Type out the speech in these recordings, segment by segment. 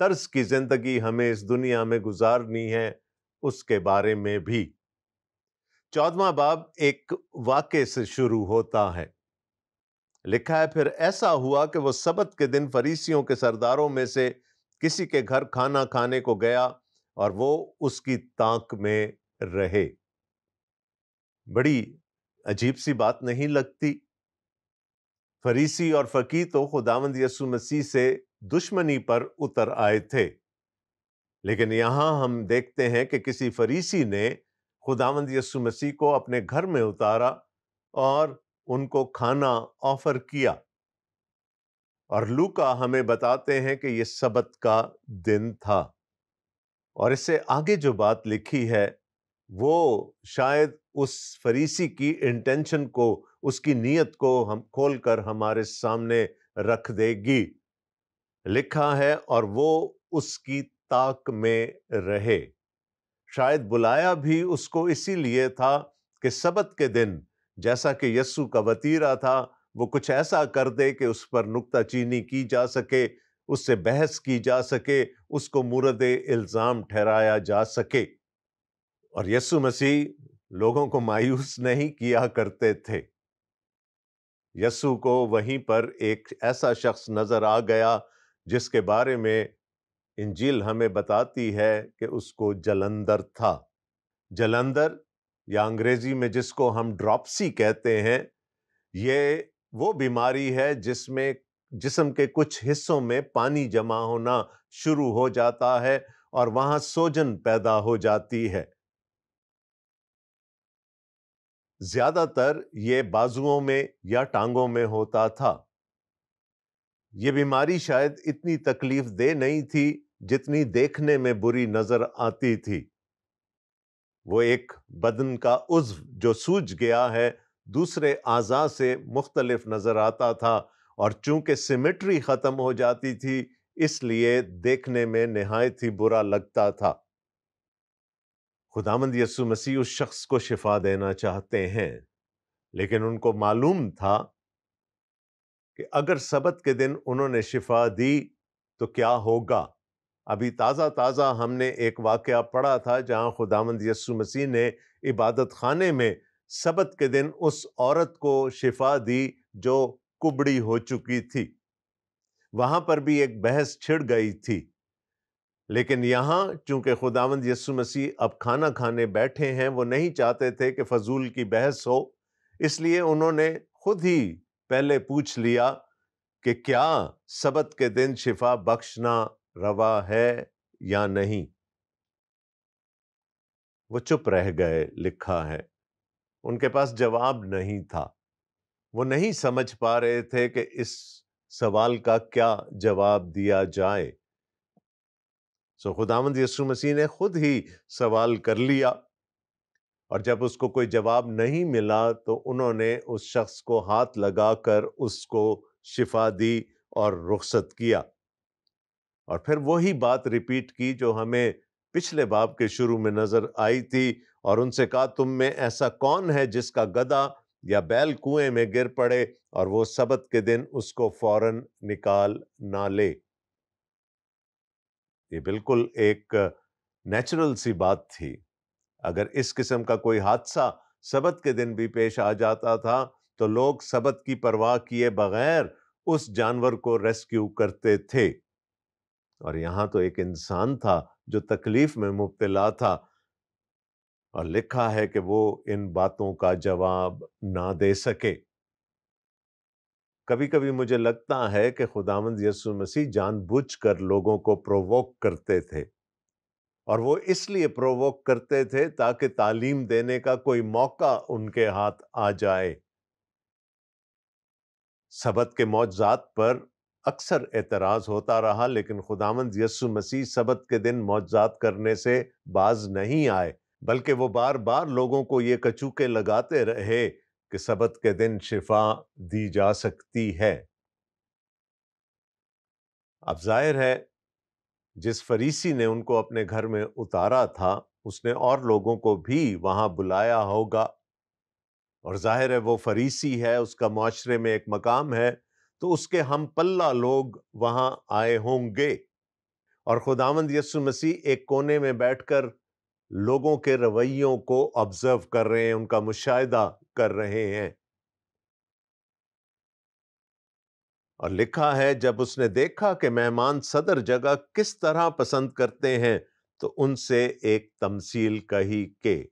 طرز کی زندگی ہمیں اس دنیا میں گزارنی ہے اس کے بارے میں بھی۔ 14واں باب ایک واقعے سے شروع ہوتا ہے۔ لکھا ہے پھر ایسا ہوا کہ وہ سبت کے دن فریسیوں کے سرداروں میں سے کسی کے گھر کھانا کھانے کو گیا اور وہ اس کی تانک میں رہے۔ بڑی عجیب سی بات نہیں لگتی؟ فریسی اور فقیہ تو خداوند یسوع مسیح سے دشمنی پر اتر آئے تھے، لیکن یہاں ہم دیکھتے ہیں کہ کسی فریسی نے خداوند یسوع مسیح کو اپنے گھر میں اتارا اور ان کو کھانا آفر کیا، اور لوکا ہمیں بتاتے ہیں کہ یہ سبت کا دن تھا۔ اور اس سے آگے جو بات لکھی ہے وہ شاید اس فریسی کی انٹینشن کو، اس کی نیت کو ہم کھول کر ہمارے سامنے رکھ دے گی۔ لکھا ہے اور وہ اس کی طاق میں رہے۔ شاید بلایا بھی اس کو اسی لیے تھا کہ سبت کے دن جیسا کہ یسوع کا وتیرہ تھا وہ کچھ ایسا کر دے کہ اس پر نکتہ چینی کی جا سکے، اس سے بحث کی جا سکے، اس کو مورد الزام ٹھہرایا جا سکے۔ اور یسوع مسیح لوگوں کو مایوس نہیں کیا کرتے تھے۔ یسوع کو وہیں پر ایک ایسا شخص نظر آ گیا جس کے بارے میں انجیل ہمیں بتاتی ہے کہ اس کو جلندر تھا۔ جلندر یا انگریزی میں جس کو ہم ڈراپسی کہتے ہیں، یہ وہ بیماری ہے جس میں جسم کے کچھ حصوں میں پانی جمع ہونا شروع ہو جاتا ہے اور وہاں سوجن پیدا ہو جاتی ہے۔ زیادہ تر یہ بازوؤں میں یا ٹانگوں میں ہوتا تھا۔ یہ بیماری شاید اتنی تکلیف دہ نہیں تھی جتنی دیکھنے میں بری نظر آتی تھی۔ وہ ایک بدن کا عضو جو سوج گیا ہے دوسرے اعضاء سے مختلف نظر آتا تھا، اور چونکہ سیمیٹری ختم ہو جاتی تھی اس لیے دیکھنے میں نہایت ہی برا لگتا تھا۔ خداوند یسوع مسیح اس شخص کو شفا دینا چاہتے ہیں، لیکن ان کو معلوم تھا کہ اگر سبت کے دن انہوں نے شفا دی تو کیا ہوگا۔ ابھی تازہ تازہ ہم نے ایک واقعہ پڑھا تھا جہاں خداوند یسوع مسیح نے عبادت خانے میں سبت کے دن اس عورت کو شفا دی جو کبڑی ہو چکی تھی۔ وہاں پر بھی ایک بحث چھڑ گئی تھی، لیکن یہاں چونکہ خداوند یسوع مسیح اب کھانا کھانے بیٹھے ہیں، وہ نہیں چاہتے تھے کہ فضول کی بحث ہو، اس لیے انہوں نے خود ہی پہلے پوچھ لیا کہ کیا سبت کے دن شفا بخشنا روا ہے یا نہیں۔ وہ چپ رہ گئے، لکھا ہے ان کے پاس جواب نہیں تھا۔ وہ نہیں سمجھ پا رہے تھے کہ اس سوال کا کیا جواب دیا جائے۔ سو خداوند یسوع مسیح نے خود ہی سوال کر لیا، اور جب اس کو کوئی جواب نہیں ملا تو انہوں نے اس شخص کو ہاتھ لگا کر اس کو شفا دی اور رخصت کیا۔ اور پھر وہی بات ریپیٹ کی جو ہمیں پچھلے باب کے شروع میں نظر آئی تھی، اور ان سے کہا تم میں ایسا کون ہے جس کا گدھا یا بیل کنویں میں گر پڑے اور وہ سبت کے دن اس کو فوراً نکال نہ لے۔ یہ بالکل ایک نیچرل سی بات تھی۔ اگر اس قسم کا کوئی حادثہ سبت کے دن بھی پیش آ جاتا تھا تو لوگ سبت کی پرواہ کیے بغیر اس جانور کو ریسکیو کرتے تھے، اور یہاں تو ایک انسان تھا جو تکلیف میں مبتلا تھا، اور لکھا ہے کہ وہ ان باتوں کا جواب نہ دے سکے۔ کبھی کبھی مجھے لگتا ہے کہ خداوند یسوع مسیح جان بوجھ کر لوگوں کو پرووک کرتے تھے، اور وہ اس لیے پرووک کرتے تھے تاکہ تعلیم دینے کا کوئی موقع ان کے ہاتھ آ جائے۔ سبت کے معجزات پر اکثر اعتراض ہوتا رہا، لیکن خداوند یسوع مسیح سبت کے دن معجزات کرنے سے باز نہیں آئے، بلکہ وہ بار بار لوگوں کو یہ کچوکے لگاتے رہے کہ سبت کے دن شفا دی جا سکتی ہے۔ اب ظاہر ہے جس فریسی نے ان کو اپنے گھر میں اتارا تھا اس نے اور لوگوں کو بھی وہاں بلایا ہوگا، اور ظاہر ہے وہ فریسی ہے، اس کا معاشرے میں ایک مقام ہے، تو اس کے ہم پلہ لوگ وہاں آئے ہوں گے، اور خداوند یسوع مسیح ایک کونے میں بیٹھ کر لوگوں کے رویوں کو آبزرو کر رہے ہیں، ان کا مشاہدہ کر رہے ہیں۔ اور لکھا ہے جب اس نے دیکھا کہ مہمان صدر جگہ کس طرح پسند کرتے ہیں تو ان سے ایک تمثیل کہی کہ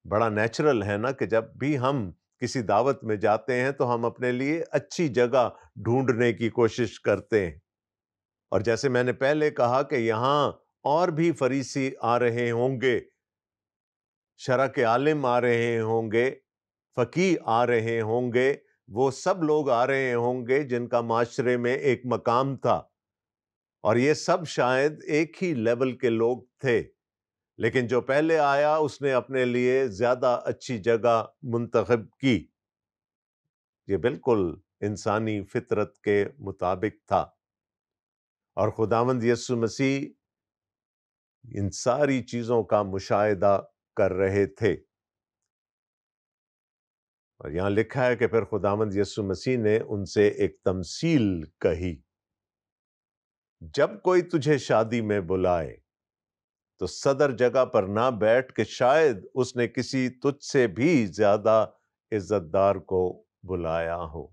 بڑا نیچرل ہے نا کہ جب بھی ہم کسی دعوت میں جاتے ہیں تو ہم اپنے لیے اچھی جگہ ڈھونڈنے کی کوشش کرتے ہیں۔ اور جیسے میں نے پہلے کہا کہ یہاں اور بھی فریسی آ رہے ہوں گے، شرع کے عالم آ رہے ہوں گے، فقیہ آ رہے ہوں گے، وہ سب لوگ آ رہے ہوں گے جن کا معاشرے میں ایک مقام تھا، اور یہ سب شاید ایک ہی لیول کے لوگ تھے، لیکن جو پہلے آیا اس نے اپنے لیے زیادہ اچھی جگہ منتخب کی۔ یہ بالکل انسانی فطرت کے مطابق تھا، اور خداوند یسوع مسیح ان ساری چیزوں کا مشاہدہ کر رہے تھے۔ اور یہاں لکھا ہے کہ پھر خداوند یسوع مسیح نے ان سے ایک تمثیل کہی، جب کوئی تجھے شادی میں بلائے تو صدر جگہ پر نہ بیٹھ کہ شاید اس نے کسی تجھ سے بھی زیادہ عزت دار کو بلایا ہو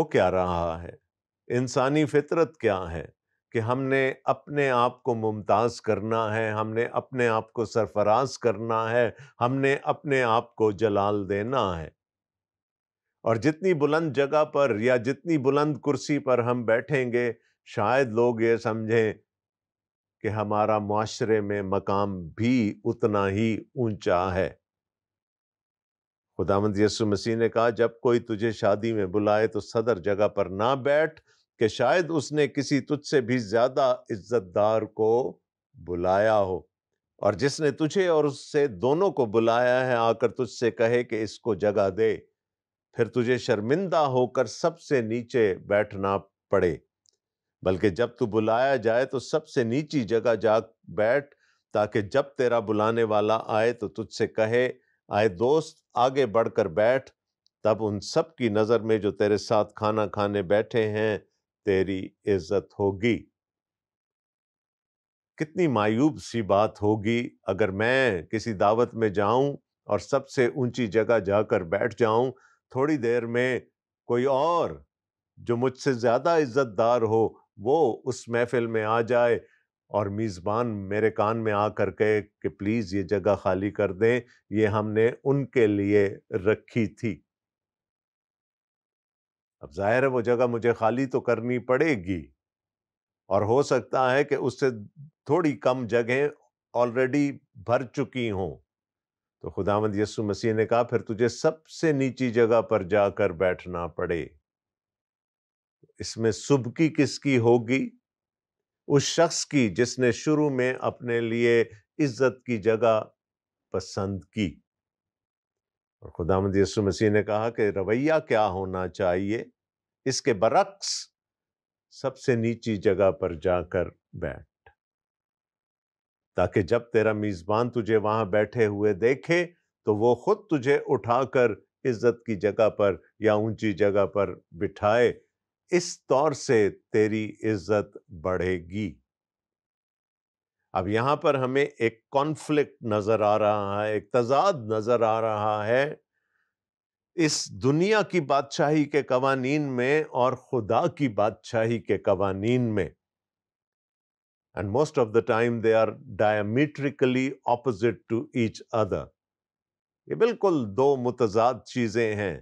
کیا رہا ہے؟ انسانی فطرت کیا ہے کہ ہم نے اپنے آپ کو ممتاز کرنا ہے، ہم نے اپنے آپ کو سرفراز کرنا ہے، ہم نے اپنے آپ کو جلال دینا ہے، اور جتنی بلند جگہ پر یا جتنی بلند کرسی پر ہم بیٹھیں گے شاید لوگ یہ سمجھیں کہ ہمارا معاشرے میں مقام بھی اتنا ہی اونچا ہے۔ خداوند یسوع مسیح نے کہا جب کوئی تجھے شادی میں بلائے تو صدر جگہ پر نہ بیٹھ کہ شاید اس نے کسی تجھ سے بھی زیادہ عزت دار کو بلایا ہو، اور جس نے تجھے اور اس سے دونوں کو بلایا ہے آ کر تجھ سے کہے کہ اس کو جگہ دے، پھر تجھے شرمندہ ہو کر سب سے نیچے بیٹھنا پڑے، بلکہ جب تو بلایا جائے تو سب سے نیچی جگہ جا بیٹھ، تاکہ جب تیرا بلانے والا آئے تو تجھ سے کہے آئے دوست آگے بڑھ کر بیٹھ، تب ان سب کی نظر میں جو تیرے ساتھ کھانا کھانے بیٹھے ہیں تیری عزت ہوگی۔ کتنی معیوب سی بات ہوگی اگر میں کسی دعوت میں جاؤں اور سب سے اونچی جگہ جا کر بیٹھ جاؤں، تھوڑی دیر میں کوئی اور جو مجھ سے زیادہ عزت دار ہو وہ اس محفل میں آ جائے اور میزبان میرے کان میں آ کر کہے کہ پلیز یہ جگہ خالی کر دیں، یہ ہم نے ان کے لیے رکھی تھی۔ اب ظاہر ہے وہ جگہ مجھے خالی تو کرنی پڑے گی، اور ہو سکتا ہے کہ اس سے تھوڑی کم جگہیں آلریڈی بھر چکی ہوں، تو خداوند یسوع مسیح نے کہا پھر تجھے سب سے نیچی جگہ پر جا کر بیٹھنا پڑے۔ اس میں سبکی کس کی ہوگی؟ اس شخص کی جس نے شروع میں اپنے لیے عزت کی جگہ پسند کی۔ اور خداوند یسوع مسیح نے کہا کہ رویہ کیا ہونا چاہیے؟ اس کے برعکس سب سے نیچی جگہ پر جا کر بیٹھ، تاکہ جب تیرا میزبان تجھے وہاں بیٹھے ہوئے دیکھے تو وہ خود تجھے اٹھا کر عزت کی جگہ پر یا اونچی جگہ پر بٹھائے، اس طور سے تیری عزت بڑھے گی۔ اب یہاں پر ہمیں ایک کانفلکٹ نظر آ رہا ہے، ایک تضاد نظر آ رہا ہے اس دنیا کی بادشاہی کے قوانین میں اور خدا کی بادشاہی کے قوانین میں۔ And most of the time they are diametrically opposite to each other. یہ بالکل دو متضاد چیزیں ہیں۔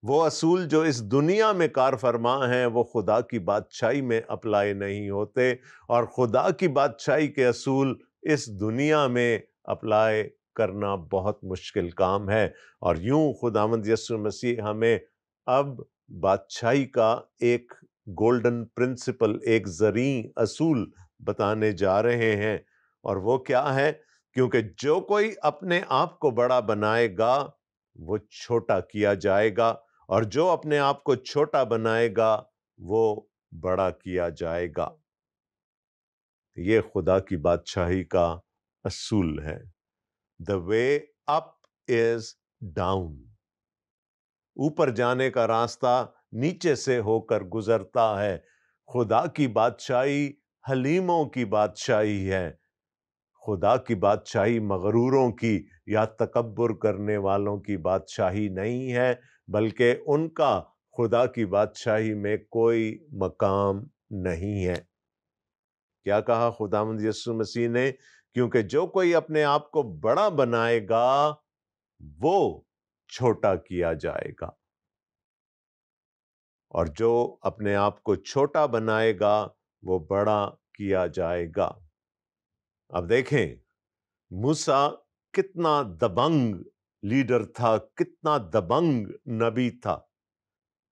وہ اصول جو اس دنیا میں کار فرما ہیں وہ خدا کی بادشاہی میں اپلائی نہیں ہوتے، اور خدا کی بادشاہی کے اصول اس دنیا میں اپلائی کرنا بہت مشکل کام ہے۔ اور یوں خداوند یسوع مسیح ہمیں اب بادشاہی کا ایک گولڈن پرنسپل، ایک زرعی اصول بتانے جا رہے ہیں، اور وہ کیا ہے؟ کیونکہ جو کوئی اپنے آپ کو بڑا بنائے گا وہ چھوٹا کیا جائے گا، اور جو اپنے آپ کو چھوٹا بنائے گا وہ بڑا کیا جائے گا۔ یہ خدا کی بادشاہی کا اصول ہے۔ The way up is down. اوپر جانے کا راستہ نیچے سے ہو کر گزرتا ہے۔ خدا کی بادشاہی حلیموں کی بادشاہی ہے۔ خدا کی بادشاہی مغروروں کی یا تکبر کرنے والوں کی بادشاہی نہیں ہے، بلکہ ان کا خدا کی بادشاہی میں کوئی مقام نہیں ہے۔ کیا کہا خداوند یسوع مسیح نے؟ کیونکہ جو کوئی اپنے آپ کو بڑا بنائے گا وہ چھوٹا کیا جائے گا، اور جو اپنے آپ کو چھوٹا بنائے گا وہ بڑا کیا جائے گا۔ اب دیکھیں موسیٰ کتنا دبنگ لیڈر تھا، کتنا دبنگ نبی تھا۔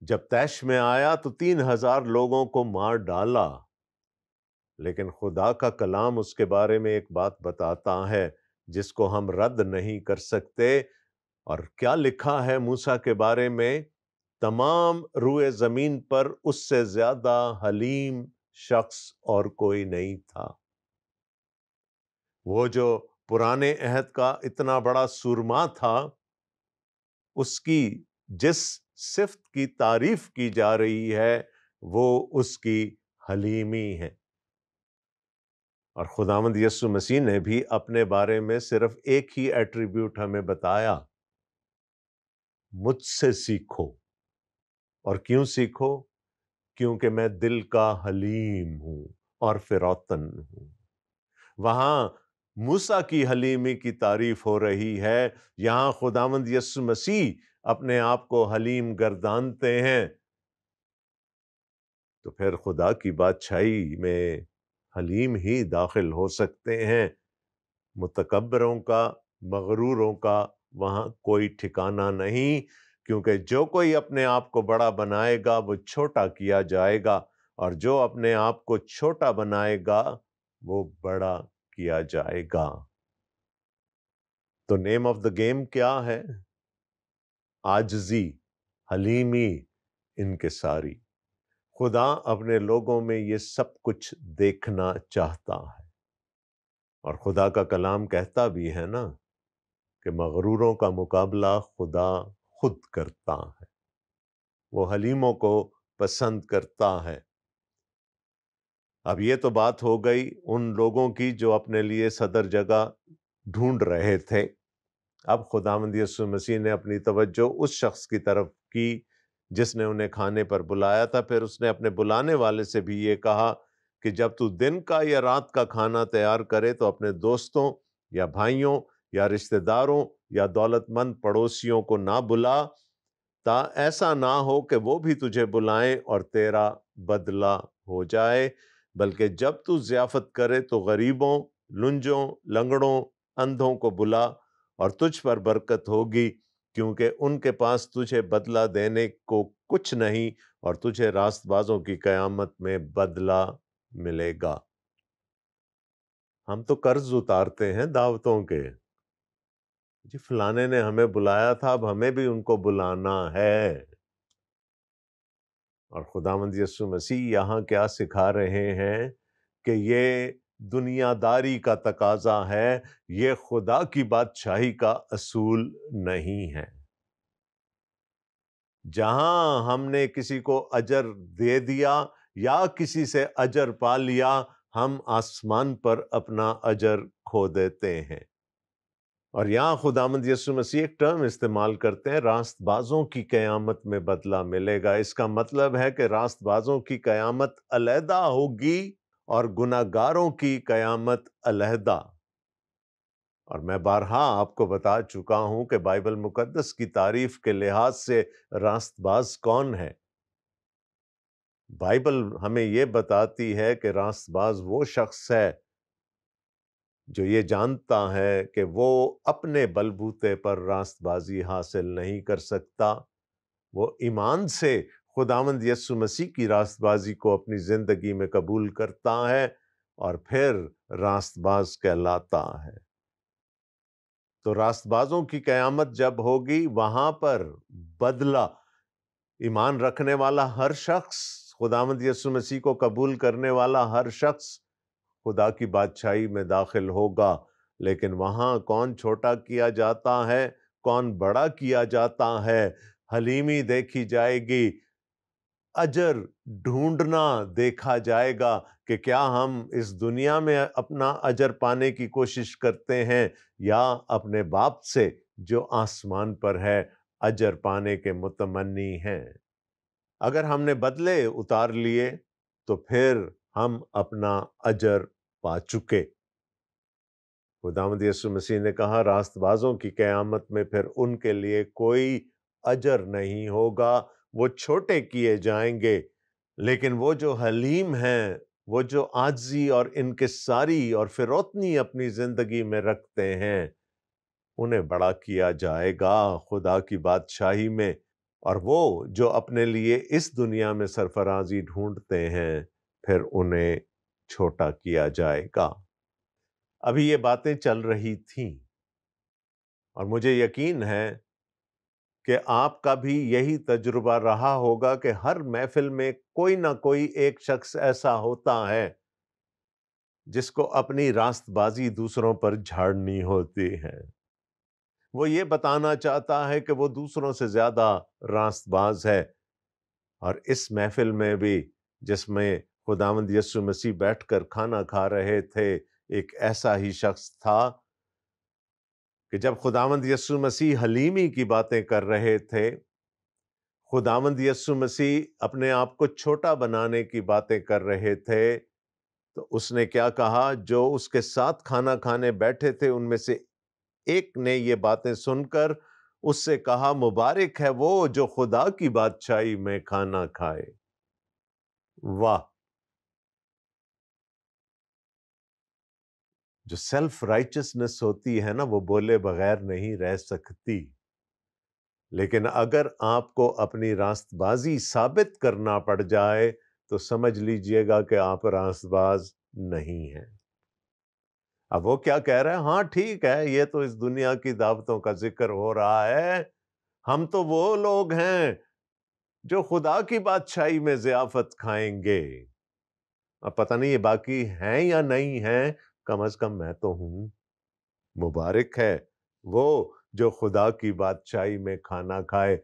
جب طیش میں آیا تو 3,000 لوگوں کو مار ڈالا، لیکن خدا کا کلام اس کے بارے میں ایک بات بتاتا ہے جس کو ہم رد نہیں کر سکتے۔ اور کیا لکھا ہے موسیٰ کے بارے میں؟ تمام روئے زمین پر اس سے زیادہ حلیم شخص اور کوئی نہیں تھا۔ وہ جو پرانے عہد کا اتنا بڑا سورما تھا، اس کی جس صفت کی تعریف کی جا رہی ہے وہ اس کی حلیمی ہے۔ اور خداوند یسوع مسیح نے بھی اپنے بارے میں صرف ایک ہی ایٹریبیوٹ ہمیں بتایا، مجھ سے سیکھو۔ اور کیوں سیکھو؟ کیونکہ میں دل کا حلیم ہوں اور فراتن ہوں۔ وہاں موسیٰ کی حلیمی کی تعریف ہو رہی ہے، یہاں خداوند یسوع مسیح اپنے آپ کو حلیم گردانتے ہیں۔ تو پھر خدا کی بادشاہی میں حلیم ہی داخل ہو سکتے ہیں۔ متکبروں کا، مغروروں کا وہاں کوئی ٹھکانہ نہیں، کیونکہ جو کوئی اپنے آپ کو بڑا بنائے گا وہ چھوٹا کیا جائے گا، اور جو اپنے آپ کو چھوٹا بنائے گا وہ بڑا کیا جائے گا۔ تو نیم آف دا گیم کیا ہے؟ عاجزی، حلیمی، انکساری۔ خدا اپنے لوگوں میں یہ سب کچھ دیکھنا چاہتا ہے، اور خدا کا کلام کہتا بھی ہے نا کہ مغروروں کا مقابلہ خدا خود کرتا ہے، وہ حلیموں کو پسند کرتا ہے۔ اب یہ تو بات ہو گئی ان لوگوں کی جو اپنے لیے صدر جگہ ڈھونڈ رہے تھے۔ اب خداوند یسوع مسیح نے اپنی توجہ اس شخص کی طرف کی جس نے انہیں کھانے پر بلایا تھا۔ پھر اس نے اپنے بلانے والے سے بھی یہ کہا کہ جب تو دن کا یا رات کا کھانا تیار کرے تو اپنے دوستوں یا بھائیوں یا رشتہ داروں یا دولت مند پڑوسیوں کو نہ بلا، تا ایسا نہ ہو کہ وہ بھی تجھے بلائیں اور تیرا بدلہ ہو جائے، بلکہ جب تو ضیافت کرے تو غریبوں، لنجوں، لنگڑوں، اندھوں کو بلا، اور تجھ پر برکت ہوگی، کیونکہ ان کے پاس تجھے بدلہ دینے کو کچھ نہیں، اور تجھے راست بازوں کی قیامت میں بدلہ ملے گا۔ ہم تو قرض اتارتے ہیں دعوتوں کے، جی فلانے نے ہمیں بلایا تھا، اب ہمیں بھی ان کو بلانا ہے۔ اور خداوند یسوع مسیح یہاں کیا سکھا رہے ہیں کہ یہ دنیا داری کا تقاضا ہے، یہ خدا کی بادشاہی کا اصول نہیں ہے۔ جہاں ہم نے کسی کو اجر دے دیا یا کسی سے اجر پا لیا، ہم آسمان پر اپنا اجر کھو دیتے ہیں۔ اور یہاں خداوند یسوع مسیح ایک ٹرم استعمال کرتے ہیں، راست بازوں کی قیامت میں بدلہ ملے گا۔ اس کا مطلب ہے کہ راست بازوں کی قیامت علیحدہ ہوگی اور گناہگاروں کی قیامت علیحدہ۔ اور میں بارہا آپ کو بتا چکا ہوں کہ بائبل مقدس کی تعریف کے لحاظ سے راست باز کون ہے؟ بائبل ہمیں یہ بتاتی ہے کہ راست باز وہ شخص ہے جو یہ جانتا ہے کہ وہ اپنے بلبوتے پر راست بازی حاصل نہیں کر سکتا، وہ ایمان سے خداوند یسوع مسیح کی راست بازی کو اپنی زندگی میں قبول کرتا ہے اور پھر راست باز کہلاتا ہے۔ تو راست بازوں کی قیامت جب ہوگی وہاں پر بدلہ، ایمان رکھنے والا ہر شخص، خداوند یسوع مسیح کو قبول کرنے والا ہر شخص خدا کی بادشاہی میں داخل ہوگا، لیکن وہاں کون چھوٹا کیا جاتا ہے، کون بڑا کیا جاتا ہے، حلیمی دیکھی جائے گی، اجر ڈھونڈنا دیکھا جائے گا کہ کیا ہم اس دنیا میں اپنا اجر پانے کی کوشش کرتے ہیں یا اپنے باپ سے جو آسمان پر ہے اجر پانے کے متمنی ہیں۔ اگر ہم نے بدلے اتار لیے تو پھر ہم اپنا اجر پا چکے۔ خداوند یسوع مسیح نے کہا راست بازوں کی قیامت میں پھر ان کے لیے کوئی اجر نہیں ہوگا، وہ چھوٹے کیے جائیں گے، لیکن وہ جو حلیم ہیں، وہ جو عاجزی اور انکساری اور فروتنی اپنی زندگی میں رکھتے ہیں، انہیں بڑا کیا جائے گا خدا کی بادشاہی میں، اور وہ جو اپنے لیے اس دنیا میں سرفرازی ڈھونڈتے ہیں پھر انہیں چھوٹا کیا جائے گا۔ ابھی یہ باتیں چل رہی تھیں اور مجھے یقین ہے کہ آپ کا بھی یہی تجربہ رہا ہوگا کہ ہر محفل میں کوئی نہ کوئی ایک شخص ایسا ہوتا ہے جس کو اپنی راست بازی دوسروں پر جھاڑنی ہوتی ہے۔ وہ یہ بتانا چاہتا ہے کہ وہ دوسروں سے زیادہ راست باز ہے، اور اس محفل میں بھی جس میں خداوند یسوع مسیح بیٹھ کر کھانا کھا رہے تھے، ایک ایسا ہی شخص تھا کہ جب خداوند یسوع مسیح حلیمی کی باتیں کر رہے تھے، خداوند یسوع مسیح اپنے آپ کو چھوٹا بنانے کی باتیں کر رہے تھے، تو اس نے کیا کہا؟ جو اس کے ساتھ کھانا کھانے بیٹھے تھے ان میں سے ایک نے یہ باتیں سن کر اس سے کہا، مبارک ہے وہ جو خدا کی بادشاہی میں کھانا کھائے۔ واہ! جو سیلف رائچسنس ہوتی ہے نا، وہ بولے بغیر نہیں رہ سکتی، لیکن اگر آپ کو اپنی راست بازی ثابت کرنا پڑ جائے تو سمجھ لیجئے گا کہ آپ راست باز نہیں ہیں۔ اب وہ کیا کہہ رہے ہیں؟ ہاں ٹھیک ہے، یہ تو اس دنیا کی دعوتوں کا ذکر ہو رہا ہے، ہم تو وہ لوگ ہیں جو خدا کی بادشاہی میں ضیافت کھائیں گے۔ اب پتہ نہیں یہ باقی ہیں یا نہیں ہیں، کم از کم میں تو ہوں۔ مبارک ہے وہ جو خدا کی بادشاہی میں کھانا کھائے۔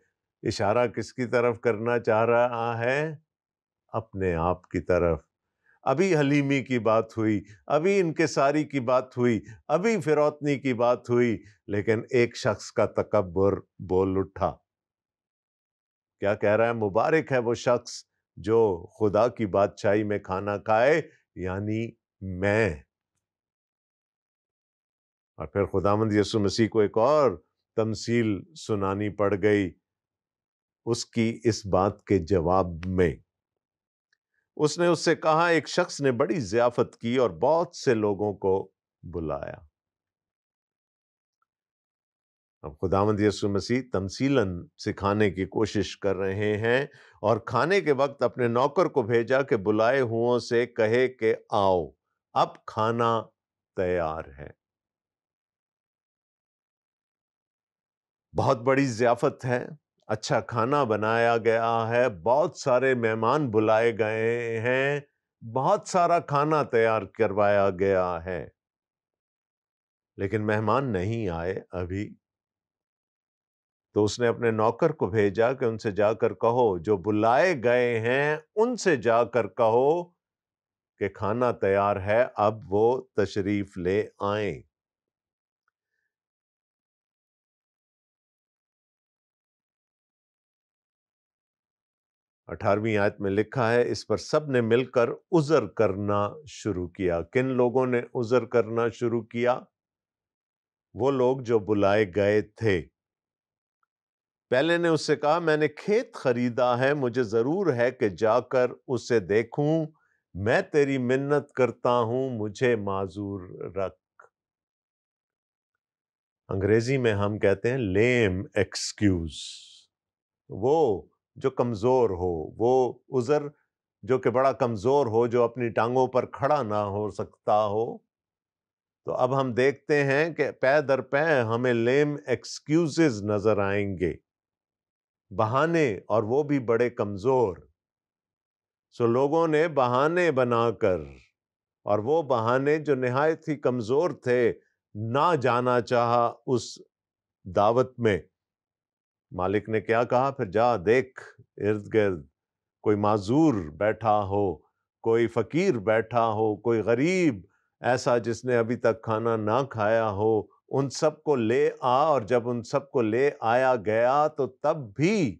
اشارہ کس کی طرف کرنا چاہ رہا ہے؟ اپنے آپ کی طرف۔ ابھی حلیمی کی بات ہوئی، ابھی انکساری کی بات ہوئی، ابھی فروتنی کی بات ہوئی، لیکن ایک شخص کا تکبر بول اٹھا۔ کیا کہہ رہا ہے؟ مبارک ہے وہ شخص جو خدا کی بادشاہی میں کھانا کھائے، یعنی میں۔ اور پھر خداوند یسوع مسیح کو ایک اور تمثیل سنانی پڑ گئی اس کی اس بات کے جواب میں۔ اس نے اس سے کہا، ایک شخص نے بڑی ضیافت کی اور بہت سے لوگوں کو بلایا۔ اب خداوند یسوع مسیح تمثیلاً سکھانے کی کوشش کر رہے ہیں، اور کھانے کے وقت اپنے نوکر کو بھیجا کہ بلائے ہوں سے کہے کہ آؤ، اب کھانا تیار ہے۔ بہت بڑی ضیافت ہے، اچھا کھانا بنایا گیا ہے، بہت سارے مہمان بلائے گئے ہیں، بہت سارا کھانا تیار کروایا گیا ہے، لیکن مہمان نہیں آئے ابھی۔ تو اس نے اپنے نوکر کو بھیجا کہ ان سے جا کر کہو، جو بلائے گئے ہیں ان سے جا کر کہو کہ کھانا تیار ہے، اب وہ تشریف لے آئیں۔ 18ویں آیت میں لکھا ہے، اس پر سب نے مل کر عذر کرنا شروع کیا۔ کن لوگوں نے عذر کرنا شروع کیا؟ وہ لوگ جو بلائے گئے تھے۔ پہلے نے اس سے کہا، میں نے کھیت خریدا ہے، مجھے ضرور ہے کہ جا کر اسے دیکھوں، میں تیری منت کرتا ہوں، مجھے معذور رکھ۔ انگریزی میں ہم کہتے ہیں لیم ایکسکیوز، وہ جو کمزور ہو، وہ عذر جو کہ بڑا کمزور ہو، جو اپنی ٹانگوں پر کھڑا نہ ہو سکتا ہو۔ تو اب ہم دیکھتے ہیں کہ پے در پے ہمیں لیم ایکسکیوزز نظر آئیں گے، بہانے، اور وہ بھی بڑے کمزور۔ سو لوگوں نے بہانے بنا کر، اور وہ بہانے جو نہایت ہی کمزور تھے، نہ جانا چاہا اس دعوت میں۔ مالک نے کیا کہا؟ پھر جا دیکھ ارد گرد، کوئی معذور بیٹھا ہو، کوئی فقیر بیٹھا ہو، کوئی غریب ایسا جس نے ابھی تک کھانا نہ کھایا ہو، ان سب کو لے آ۔ اور جب ان سب کو لے آیا گیا تو تب بھی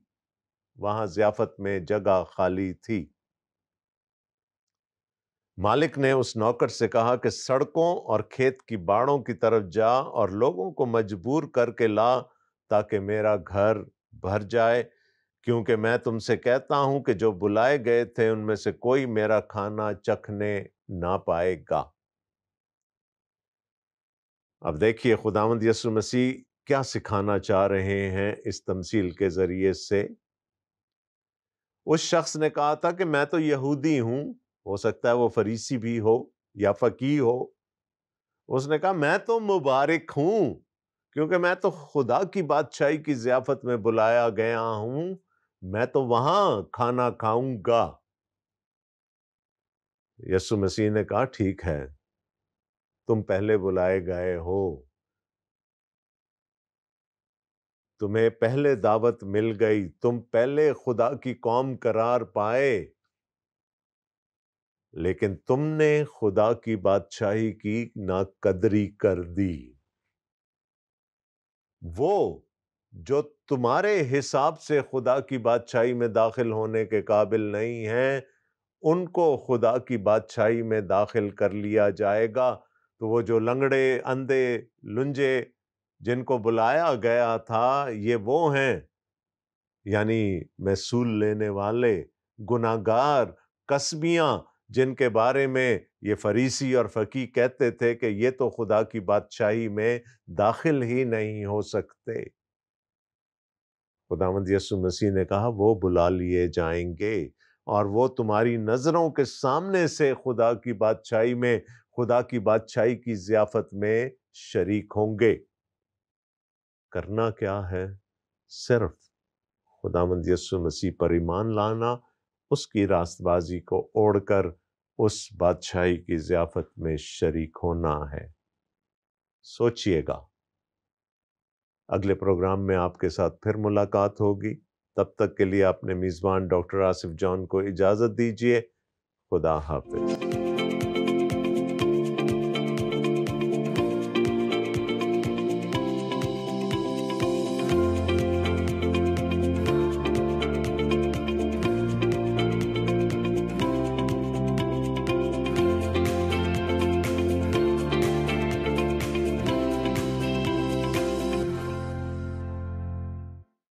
وہاں ضیافت میں جگہ خالی تھی۔ مالک نے اس نوکر سے کہا کہ سڑکوں اور کھیت کی باڑوں کی طرف جا اور لوگوں کو مجبور کر کے لا تاکہ میرا گھر بھر جائے، کیونکہ میں تم سے کہتا ہوں کہ جو بلائے گئے تھے ان میں سے کوئی میرا کھانا چکھنے نہ پائے گا۔ اب دیکھیے خداوند یسوع مسیح کیا سکھانا چاہ رہے ہیں اس تمثیل کے ذریعے سے۔ اس شخص نے کہا تھا کہ میں تو یہودی ہوں، ہو سکتا ہے وہ فریسی بھی ہو یا فقیہ ہو۔ اس نے کہا میں تو مبارک ہوں، کیونکہ میں تو خدا کی بادشاہی کی ضیافت میں بلایا گیا ہوں، میں تو وہاں کھانا کھاؤں گا۔ یسوع مسیح نے کہا ٹھیک ہے، تم پہلے بلائے گئے ہو، تمہیں پہلے دعوت مل گئی، تم پہلے خدا کی قوم قرار پائے، لیکن تم نے خدا کی بادشاہی کی ناقدری کر دی۔ وہ جو تمہارے حساب سے خدا کی بادشاہی میں داخل ہونے کے قابل نہیں ہیں، ان کو خدا کی بادشاہی میں داخل کر لیا جائے گا۔ تو وہ جو لنگڑے، اندھے، لنجے جن کو بلایا گیا تھا، یہ وہ ہیں، یعنی محصول لینے والے، گناہگار، قسمیاں، جن کے بارے میں یہ فریسی اور فقیہ کہتے تھے کہ یہ تو خدا کی بادشاہی میں داخل ہی نہیں ہو سکتے۔ خداوند یسوع مسیح نے کہا وہ بلا لیے جائیں گے، اور وہ تمہاری نظروں کے سامنے سے خدا کی بادشاہی میں، خدا کی بادشاہی کی ضیافت میں شریک ہوں گے۔ کرنا کیا ہے؟ صرف خداوند یسوع مسیح پر ایمان لانا، اس کی راست بازی کو اوڑھ کر اس بادشاہی کی ضیافت میں شریک ہونا ہے۔ سوچئے گا۔ اگلے پروگرام میں آپ کے ساتھ پھر ملاقات ہوگی۔ تب تک کے لیے اپنے میزبان ڈاکٹر آصف جان کو اجازت دیجیے۔ خدا حافظ۔